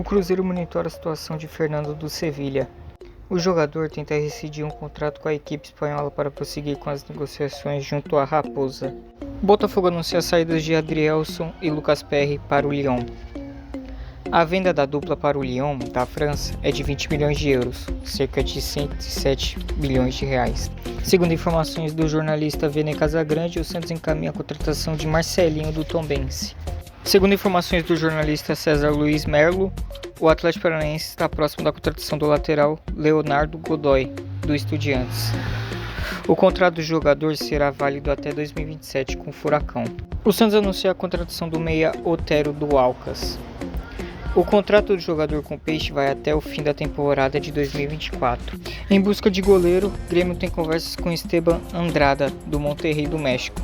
Cruzeiro monitora a situação de Fernando do Sevilha. O jogador tenta rescindir um contrato com a equipe espanhola para prosseguir com as negociações junto à Raposa. O Botafogo anuncia as saídas de Adrielson e Lucas Perry para o Lyon. A venda da dupla para o Lyon, da França, é de 20 milhões de euros, cerca de 107 bilhões de reais. Segundo informações do jornalista Vene Casagrande, o Santos encaminha a contratação de Marcelinho do Tombense. Segundo informações do jornalista César Luiz Merlo, o Atlético Paranaense está próximo da contratação do lateral Leonardo Godoy, do Estudiantes. O contrato do jogador será válido até 2027 com o Furacão. O Santos anuncia a contratação do meia Otero do Alcas. O contrato do jogador com o Peixe vai até o fim da temporada de 2024. Em busca de goleiro, o Grêmio tem conversas com Esteban Andrada, do Monterrey do México.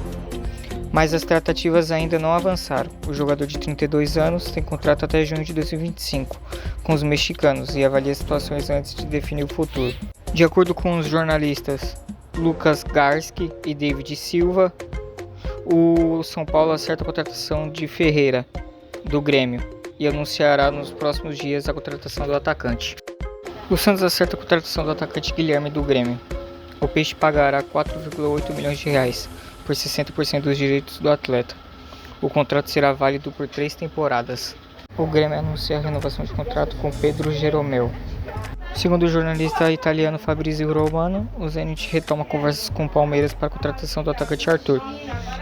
Mas as tratativas ainda não avançaram. O jogador de 32 anos tem contrato até junho de 2025 com os mexicanos e avalia situações antes de definir o futuro. De acordo com os jornalistas Lucas Garski e David Silva, o São Paulo acerta a contratação de Ferreira, do Grêmio, e anunciará nos próximos dias a contratação do atacante. O Santos acerta a contratação do atacante Guilherme, do Grêmio. O Peixe pagará 4,8 milhões de reais por 60% dos direitos do atleta. O contrato será válido por 3 temporadas. O Grêmio anuncia a renovação de contrato com Pedro Jeromel. Segundo o jornalista italiano Fabrizio Romano, o Zenit retoma conversas com o Palmeiras para a contratação do atacante Arthur.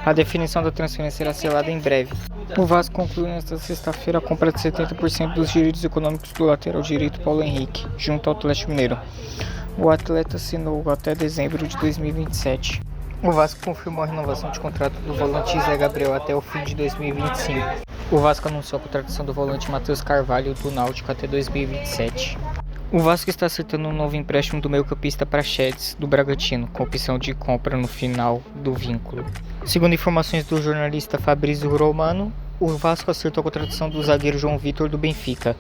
A definição da transferência será selada em breve. O Vasco conclui nesta sexta-feira a compra de 70% dos direitos econômicos do lateral direito Paulo Henrique, junto ao Atlético Mineiro. O atleta assinou até dezembro de 2027. O Vasco confirmou a renovação de contrato do volante Zé Gabriel até o fim de 2025. O Vasco anunciou a contratação do volante Matheus Carvalho do Náutico até 2027. O Vasco está acertando um novo empréstimo do meio-campista Praxedes, do Bragantino, com opção de compra no final do vínculo. Segundo informações do jornalista Fabrizio Romano, o Vasco acertou a contratação do zagueiro João Vitor do Benfica.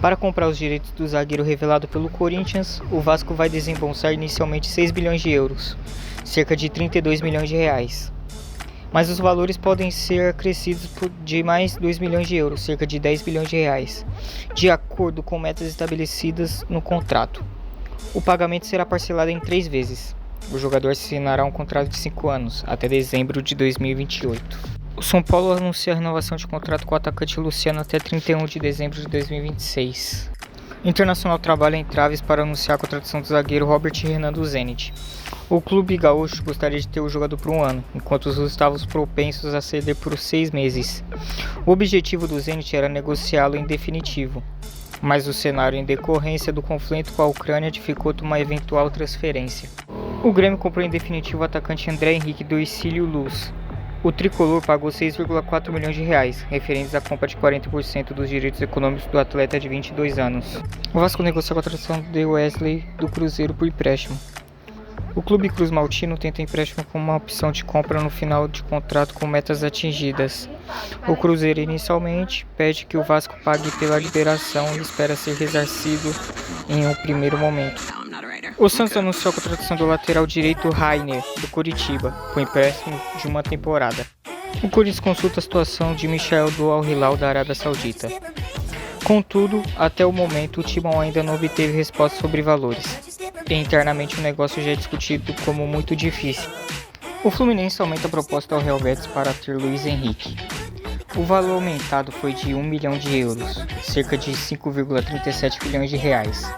Para comprar os direitos do zagueiro revelado pelo Corinthians, o Vasco vai desembolsar inicialmente 6 bilhões de euros, cerca de 32 milhões de reais. Mas os valores podem ser acrescidos de mais 2 milhões de euros, cerca de 10 bilhões de reais, de acordo com metas estabelecidas no contrato. O pagamento será parcelado em 3 vezes. O jogador assinará um contrato de 5 anos, até dezembro de 2028. O São Paulo anuncia a renovação de contrato com o atacante Luciano até 31 de dezembro de 2026. Internacional trabalha em traves para anunciar a contratação do zagueiro Robert Renan do Zenit. O clube gaúcho gostaria de ter o jogador por 1 ano, enquanto os estavam propensos a ceder por 6 meses. O objetivo do Zenit era negociá-lo em definitivo, mas o cenário em decorrência do conflito com a Ucrânia dificulta uma eventual transferência. O Grêmio comprou em definitivo o atacante André Henrique do Ercílio Luz. O tricolor pagou 6,4 milhões de reais, referentes à compra de 40% dos direitos econômicos do atleta de 22 anos. O Vasco negociou a contratação de Wesley do Cruzeiro por empréstimo. O Clube Cruz Maltino tenta empréstimo com uma opção de compra no final de contrato com metas atingidas. O Cruzeiro inicialmente pede que o Vasco pague pela liberação e espera ser ressarcido em um primeiro momento. O Santos anunciou a contratação do lateral direito Rainer, do Coritiba, por empréstimo de 1 temporada. O Corinthians consulta a situação de Michel do Al Hilal da Arábia Saudita. Contudo, até o momento, o Timão ainda não obteve resposta sobre valores. E internamente o negócio já é discutido como muito difícil. O Fluminense aumenta a proposta ao Real Betis para ter Luiz Henrique. O valor aumentado foi de 1 milhão de euros, cerca de 5,37 bilhões de reais.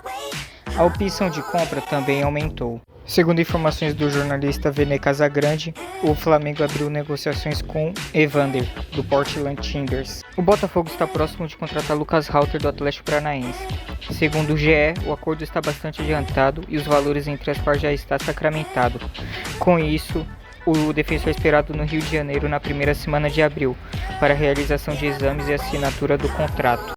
A opção de compra também aumentou. Segundo informações do jornalista Vene Casagrande, o Flamengo abriu negociações com Evander, do Portland Timbers. O Botafogo está próximo de contratar Lucas Halter, do Atlético Paranaense. Segundo o GE, o acordo está bastante adiantado e os valores entre as partes já está sacramentado. Com isso, o defensor é esperado no Rio de Janeiro na primeira semana de abril, para a realização de exames e assinatura do contrato.